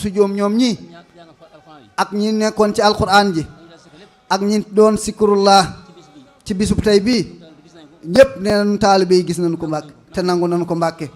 su joom ñoom ñii ak ñi nekkoon ci alquran ji ak ñi doon sikurullah ci bisub tey bii ñëpp nee nañu taalibe yi gis nañu ko Mbàkke te nangu nañu ko Mbàkke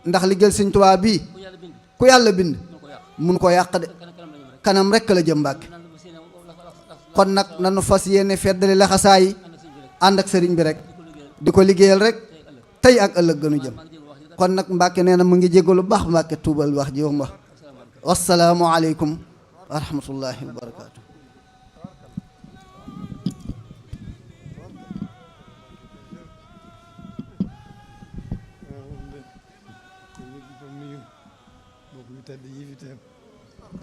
ndax liggéeyal Sëñ Tuubaa bii ku yàlla bind mun ko yàq de kanam rekk la jëm Mbàkke kon nag nanu fas yéene feddali laxasaa yi ànd ak sëriñ bi rek di ko liggéeyal rek tey ak ëllëg gënu jëm kon nag Mbàkke nee na mu ngi jégalu baax Mbàkke tuubal wax ji wax wassalaamu aleykum wa rahmatullahi wa barakaatu.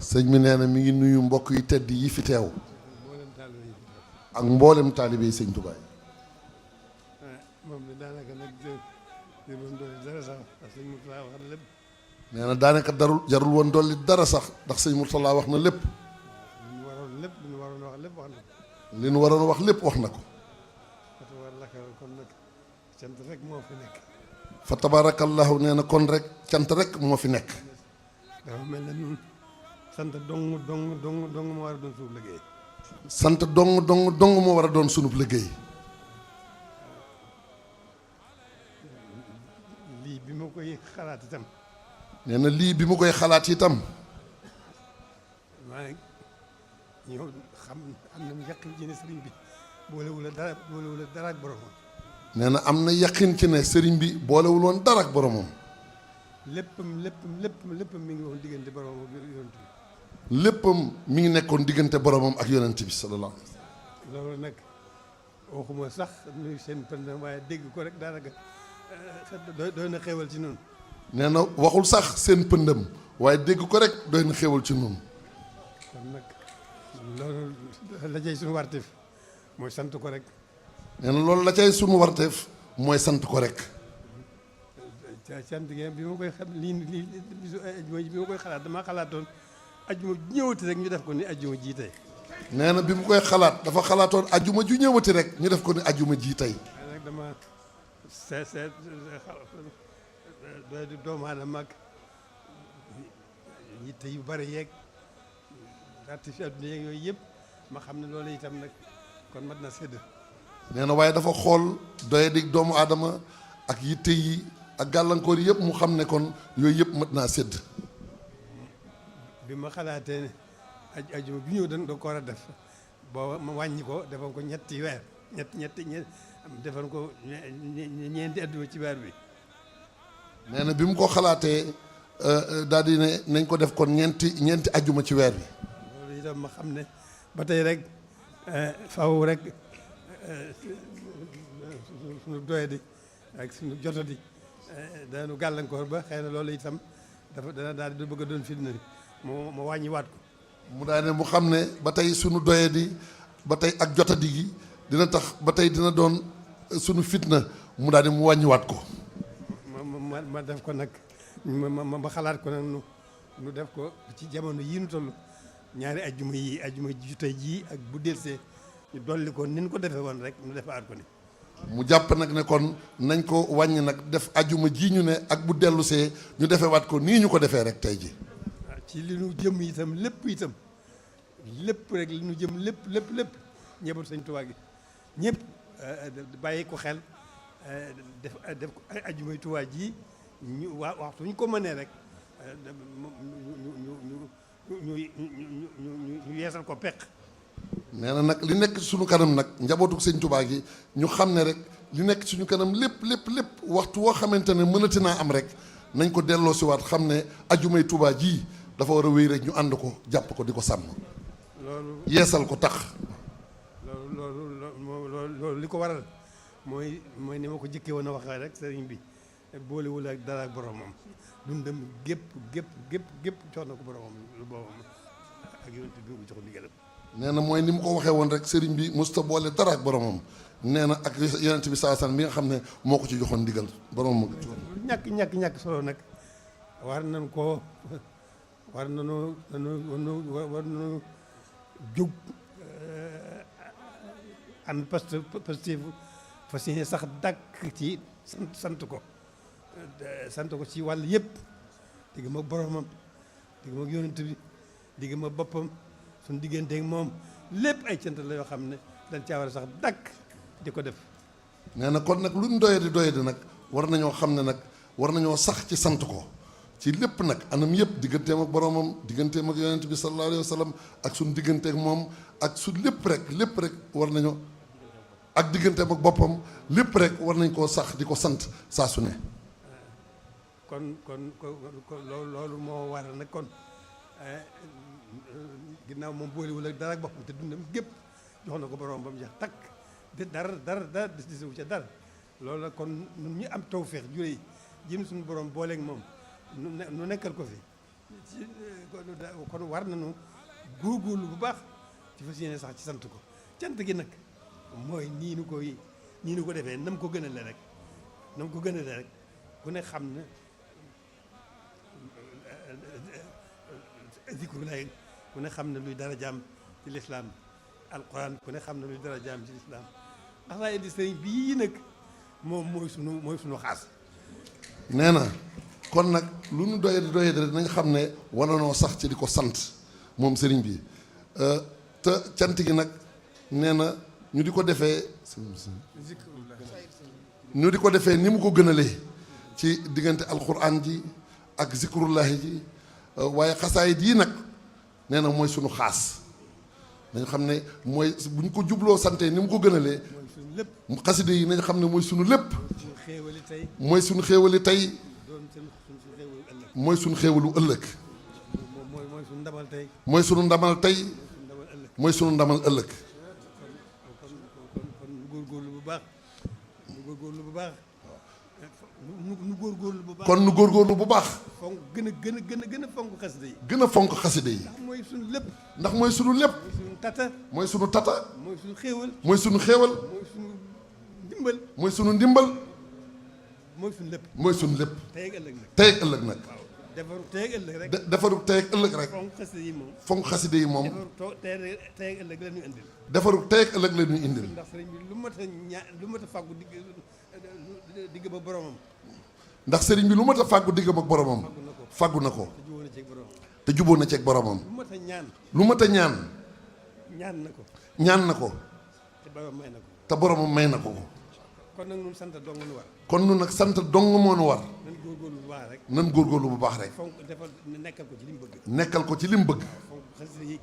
sëñ bi nee na mi ngi nuyu mbokk yu tedd yi fi teew ak mboolem taalibe yi sëñ Tuubaa. nee na daanaka jarul woon dolli dara sax ndax sëñ Murtala wax na lépp. li nu waroon wax lépp wax na ko. fa tabarakallahu nee na kon rek cant rek moo fi nekk. dafa mel ne ñun sant dong moo war a doon sunub liggéey. sant dong moo war a doon sunub liggéey. lii bi ma koy xalaat itam. nee na lii bi mu koy xalaat itam. maa ngi ñëw xam am na yaqin ci ne sëriñ bi boolewul dara ak boromam. nee na am na yaqin ci ne sëriñ bi boolewul woon dara ak boromam. léppam mi ngi woon diggante boromam ak yonent bi. léppam mi ngi nekkoon diggante boromam ak yonent bi sallallahu alayhi wa sallam. loolu nag waxuma sax nuyu seen pënd waaye dégg ko rek daanaka doy na xéewal ci noonu. nee na waxul sax seen pëndam waaye dégg ko rek doy na xéewal ci noonu. kon nag loolu la cay suñu warteef mooy sant ko rek. nee na loolu la cay suñu warteef mooy sant ko rek. sant gi bi ma koy xam lii bisu ajjuma bi ma koy xalaat damaa xalaatoon ajjuma ju ñëwati rek ñu def ko ni ajjuma ji tey. nee na bi mu koy xalaat dafa xalaatoon ajjuma ju ñëwati rek ñu def ko ni ajjuma ji tey. waaye nag dama seet doy di doomu aadama ak yitte yu bari yeeg artifice adduna yeeg yooyu yëpp ma xam ne loolu itam nag kon mat na sédd. nee na waaye dafa xool doy di doomu aadama ak yitte yi ak gàllankoor yi yëpp mu xam ne kon yooyu yëpp mat naa sédd. bi ma xalaatee ne ajjuma bi ñëw dañ ko war a def booba ma wàññi ko defoon ko ñetti weer defoon ko ñeenti ajjuma ci weer bi. nee na bi mu ko xalaatee daal di ne nañ ko def kon ñeenti ajjuma ci weer bi. loolu itam ma xam ne ba tey rek faw rek suñu doyadi ak suñu jotadi dañu gàllankoor ba xëy na loolu itam dana daal di bëgg a doon fitna ma wàññiwaat ko. mu daal ne mu xam ne ba tey suñu doyadi ba tey ak jotadi gi dina tax ba tey dina doon suñu fitna mu daal di mu wàññiwaat ko. ma def ko nag ma xalaat ko nag nu def ko ci jamono yii nu toll ñaari ajjuma ji tey jii ak bu delsee ñu dolli ko ni ñu ko defee woon rek ñu defaat ko ni. mu jàpp nag ne kon nañ ko wàññi nag def ajjuma ji ñu ne ak bu dellusee ñu defewaat ko nii ñu ko defee rek tey ji. ci li nu jëm itam lépp rek li nu jëm lépp ñëbal Sëñ Tuubaa gi ñëpp bàyyi ko xel def ko ajjumay Tuubaa ji ñu waxtu ñu ko mënee rek ñu yeesal ko peq. nee na nag li nekk suñu kanam nag njabootu Sëñ Tuubaa gi ñu xam ne rek li nekk suñu kanam lépp waxtu woo xamante ne mënati naa am rek nañ ko delloo si waat xam ne ajjumay Tuubaa ji dafa war a wéy rek ñu ànd ko jàpp ko di ko sàmm. loolu yeesal ko tax. loolu li ko waral mooy ni ma ko jëkkee woon a waxee rek sëriñ bi boolewul ak dara ak boromam dundam gépp jox na ko boromam lu boobam ak yonent bi mu jox ndigalam. nee na mooy ni mu ko waxee woon rek sëriñ bi musta boole dara ak boromam nee na ak yonent bi saa bi nga xam ne moo ko ci joxoon ndigal boromam. ñàkk solo nag war nañu jóg am positif fas yéene sax dàkk ci sant ko ci wàll yëpp digg ma boromam digg ma yonent bi digg ma boppam suñu digganteeg moom lépp ay cant la yoo xam ne dañ caa war a sax dakk di ko def. nee na kon nag lu ñu doyadi nag war nañoo xam ne nag war nañoo sax ci sant ko ci lépp nag anam yëpp digganteem ak boromam digganteem ak yonent bi sallallahu alayhi wa sallam ak suñu digganteeg moom ak su lépp rek war nañoo ak digganteem ak boppam lépp rek war nañ koo sax di ko sant saa su ne. kon loolu moo waral nag kon ginnaaw moom boolewul ak dara ak boppam te dundam gépp jox na ko borom ba mu jeex takk de dara desiwu ca dara loolu la kon ñun ñu am tawfeex juré jëm suñu borom booleeg moom nu nekkal ko fi kon war nañu góorgóorlu bu baax ci fas yéene sax ci sant ko cant gi nag mooy nii nu ko defee nam ko gënale rek ku ne xam ne zikrulaay ku ne xam ne luy dara jaam ci lislaam alquran ku ne xam ne luy dara jaam ci lislaam xasaay di sëriñ bii nag moom mooy sunu xaas. nee na kon nag lu nu doyadi rek nañ xam ne war nanoo sax ci di ko sant moom sëriñ bi te cant gi nag nee na ñu di ko defee ni mu ko gënalee ci diggante alquran ji ak zikrullahi ji waaye xasaayit yi nag nee na mooy sunu xaas nañ xam ne mooy bu ñu ko jubloo sante ni mu ko gënalee xaside yi nañ xam ne mooy sunu lépp mooy sunu xéewali tey mooy sunu xéewalu ëllëg mooy sunu ndamal tey mooy sunu ndamal ëllëg kon nu góorgóorlu bu baax fonk gën a fonk xaside yi gën a fonk xaside yi ndax mooy sunu lépp ndax mooy sunu lépp mooy sunu tata mooy sunu xéewal mooy sunu xéewal mooy sunu ndimbal mooy sunu lépp mooy sunu lépp tey ak ëllëg nag tey ak ëllëg nag defaru tey ak ëllëg rek defaru tey ak ëllëg rek fonk xaside yi moom tey ak ëllëg la ñu indil defaru tey ak ëllëg la ñu indil ndax sëriñ bi lu mat a fàggu digg ba boromam ndax sëriñ bi lu mat a fàggu diggam ak boromam fàggu na ko te jubóo na ceeg boromam lu mat a ñaan ñaan na ko te boromam may na ko kon nag ñun sant dong nu war kon nun nag sant dong moo nu war nan góorgóorlu bu baax rek nekkal ko ci li mu bëgg nekkal ko ci li mu bëgg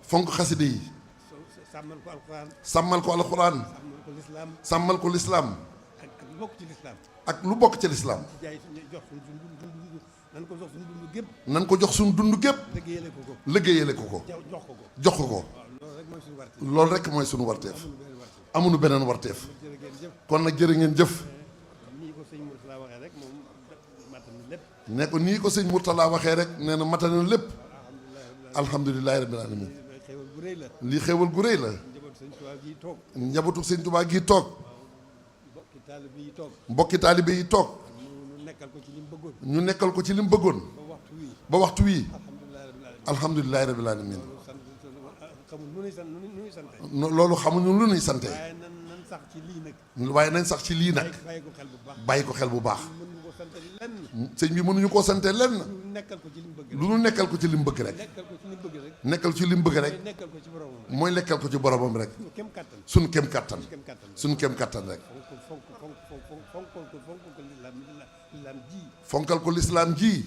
fonk xaside yi sàmmal ko alxuraan sàmmal ko lislaam ak lu bokk ci lislaam nan ko jox suñu dund gépp liggéeyale ko jox ko loolu rek mooy suñu warteef amuñu beneen warteef kon nag jërë ngeen jëf ne ko nii ko sëñ Mourtala waxee rek nee na mata na lépp alhamdulilahi rabbil alamin lii xéewal gu rëy la njabootu sëñ Tuubaa gi toog mbokki taalibe yi toog ñu nekkal ko ci li mu bëggoon ba waxtu wii alhamdulilahi rabbil alamin loolu xamuñu lu nuy sante waaye nañ sax ci lii nag bàyyi ko xel bu baax sëñ bi mënuñu koo sante lenn lu nu nekkal ko ci li mu bëgg rek nekkal ci li mu bëgg rek mooy nekkal ko ci boromam rek suñ kem kattan suñ kem kattan rek fonkal ko lislaam ji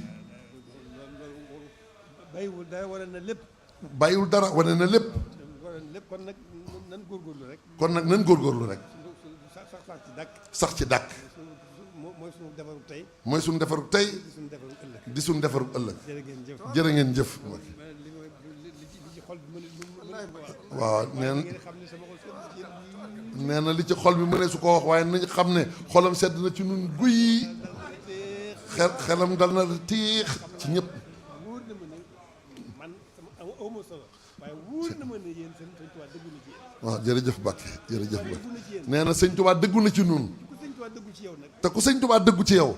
bàyyiwul dara wane na lépp bàyyiwul dara wane na lépp kon nag nan góorgóorlu rek kon nag nan góorgóorlu rek sax ci dàkk mooy suñu defaru tey mooy suñu defaru tey di suñu defaru ëllëg jërë ngeen jëf waaw nee na li ci xol bi mënee su ko wax waaye nañ xam ne xolam sedd na ci nun guy xelam dal na tiix ci ñëpp waaw jërëjëf Mbàkke jërëjëf Mbàkke nee na sëñ Tuubaa dëggu na ci nun te ku sëñ Tuubaa dëggu ci yow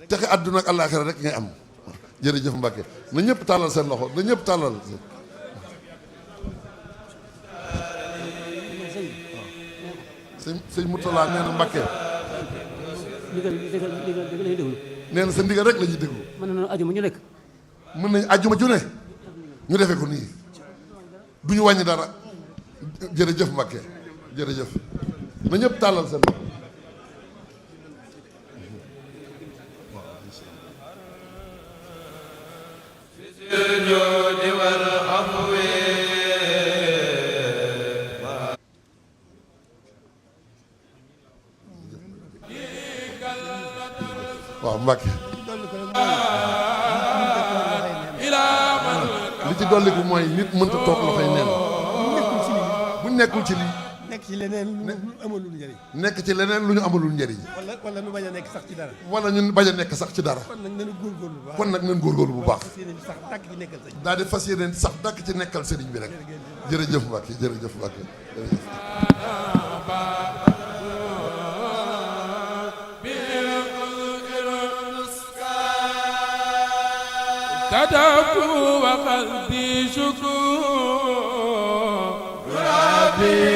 texe àdduna ak àllaaxira rek ngay am jërëjëf Mbàkke na ñëpp tàllal seen loxo na ñëpp tàllal sëñ Mourtala nee na Mbàkke ndigal la ñuy déglu nee na sa ndigal rek la ñuy déglu mën na noonu aju mu ñu nekk mën nañ ajjuma ju ne ñu defee ko nii du ñu wàññi dara jërëjëf Mbacke jërëjëf na ñëpp tàllal seen waaw Mbacke li ci dolliku mooy nit mënta toog loxoy neen buñ nekkul ci lii nekk ci leneen lu amalul njëriñ. nekk ci leneen lu ñu amalul njëriñ wala ñu bañ a nekk sax ci dara. wala ñun bañ a nekk sax ci dara kon nag nañu góorgóorlu bu baax. kon nag nañ góorgóorlu bu baax fas yéene sax dàkk ci nekkal sëñ. daal di fas yéene sax dàkk ci nekkal sëriñ bi rek jërëjëf Mbacke jërëjëf Mbacke jërëjëf كتبت وقلبي شكور ربي